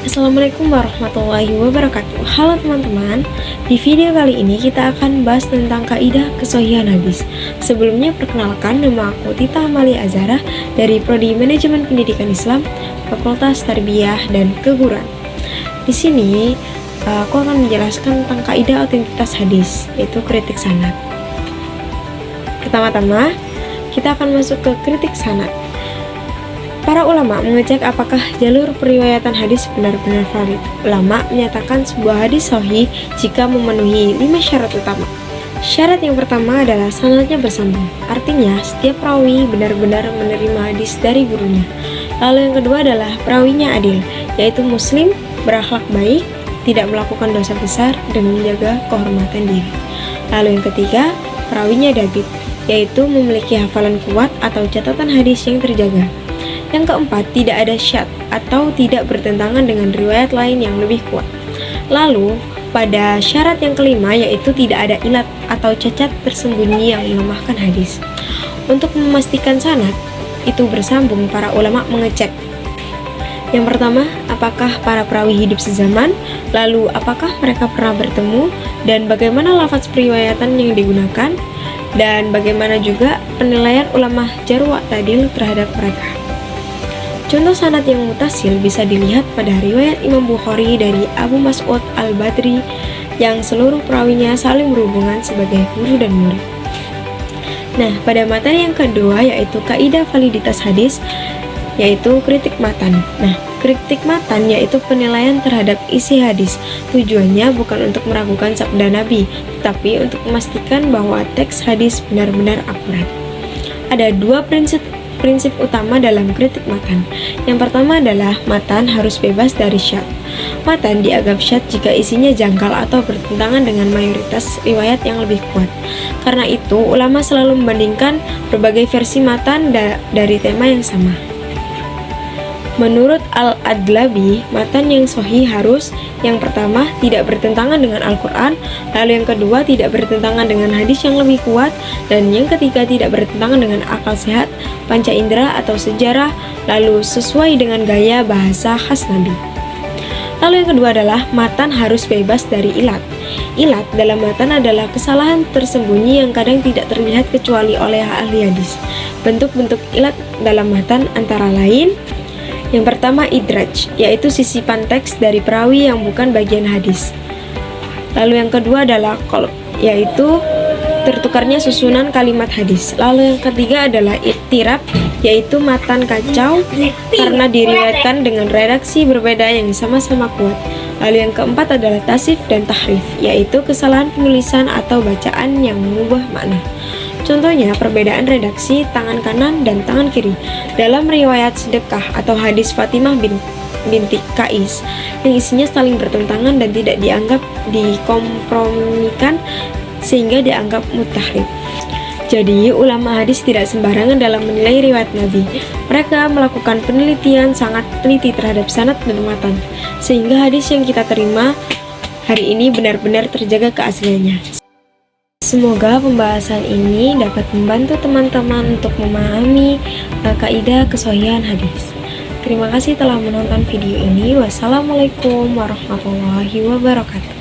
Assalamualaikum warahmatullahi wabarakatuh. Halo teman-teman, di video kali ini kita akan bahas tentang kaidah kesohihan hadis. Sebelumnya perkenalkan, nama aku Tita Amalia Azhara dari Prodi Manajemen Pendidikan Islam, Fakultas Tarbiyah dan Keguruan. Di sini aku akan menjelaskan tentang kaidah otentitas hadis, yaitu kritik sanad. Pertama-tama, kita akan masuk ke kritik sanad. Para ulama mengecek apakah jalur periwayatan hadis benar-benar valid. Ulama menyatakan sebuah hadis sahih jika memenuhi 5 syarat utama. Syarat yang pertama adalah sanadnya bersambung, artinya setiap perawi benar-benar menerima hadis dari gurunya. Lalu yang kedua adalah perawinya adil, yaitu muslim, berakhlak baik, tidak melakukan dosa besar, dan menjaga kehormatan diri. Lalu yang ketiga, perawinya dabit, yaitu memiliki hafalan kuat atau catatan hadis yang terjaga. Yang keempat, tidak ada syadz atau tidak bertentangan dengan riwayat lain yang lebih kuat. Lalu, pada syarat yang kelima yaitu tidak ada ilat atau cacat tersembunyi yang melemahkan hadis. Untuk memastikan sanad itu bersambung, para ulama mengecek. Yang pertama, apakah para perawi hidup sezaman? Lalu, apakah mereka pernah bertemu? Dan bagaimana lafaz periwayatan yang digunakan? Dan bagaimana juga penilaian ulama jarh wa ta'dil terhadap mereka? Contoh sanad yang mutasil bisa dilihat pada riwayat Imam Bukhari dari Abu Mas'ud al-Badri yang seluruh perawinya saling berhubungan sebagai guru dan murid. Nah, pada materi yang kedua yaitu kaidah validitas hadis, yaitu kritik matan. Nah, kritik matan yaitu penilaian terhadap isi hadis. Tujuannya bukan untuk meragukan sabda Nabi, tetapi untuk memastikan bahwa teks hadis benar-benar akurat. Ada dua prinsip utama dalam kritik matan. Yang pertama adalah matan harus bebas dari syadz. Matan dianggap syadz jika isinya janggal atau bertentangan dengan mayoritas riwayat yang lebih kuat. Karena itu, ulama selalu membandingkan berbagai versi matan dari tema yang sama. Menurut Al-Adlabi, matan yang sahih harus yang pertama tidak bertentangan dengan Al-Quran, lalu yang kedua tidak bertentangan dengan hadis yang lebih kuat, dan yang ketiga tidak bertentangan dengan akal sehat, panca indera atau sejarah, lalu sesuai dengan gaya bahasa khas Nabi. Lalu yang kedua adalah matan harus bebas dari ilat. Ilat dalam matan adalah kesalahan tersembunyi yang kadang tidak terlihat kecuali oleh ahli hadis. Bentuk-bentuk ilat dalam matan antara lain: yang pertama idraj, yaitu sisipan teks dari perawi yang bukan bagian hadis. Lalu yang kedua adalah qalb, yaitu tertukarnya susunan kalimat hadis. Lalu yang ketiga adalah ittirab, yaitu matan kacau karena diriwayatkan dengan redaksi berbeda yang sama-sama kuat. Lalu yang keempat adalah tasif dan tahrif, yaitu kesalahan penulisan atau bacaan yang mengubah makna. Contohnya perbedaan redaksi tangan kanan dan tangan kiri dalam riwayat sedekah atau hadis Fatimah binti Qais yang isinya saling bertentangan dan tidak dianggap dikompromikan sehingga dianggap mutahrif. Jadi ulama hadis tidak sembarangan dalam menilai riwayat Nabi. Mereka melakukan penelitian sangat teliti terhadap sanad dan matan sehingga hadis yang kita terima hari ini benar-benar terjaga keasliannya. Semoga pembahasan ini dapat membantu teman-teman untuk memahami kaidah kesohihan hadis. Terima kasih telah menonton video ini. Wassalamualaikum warahmatullahi wabarakatuh.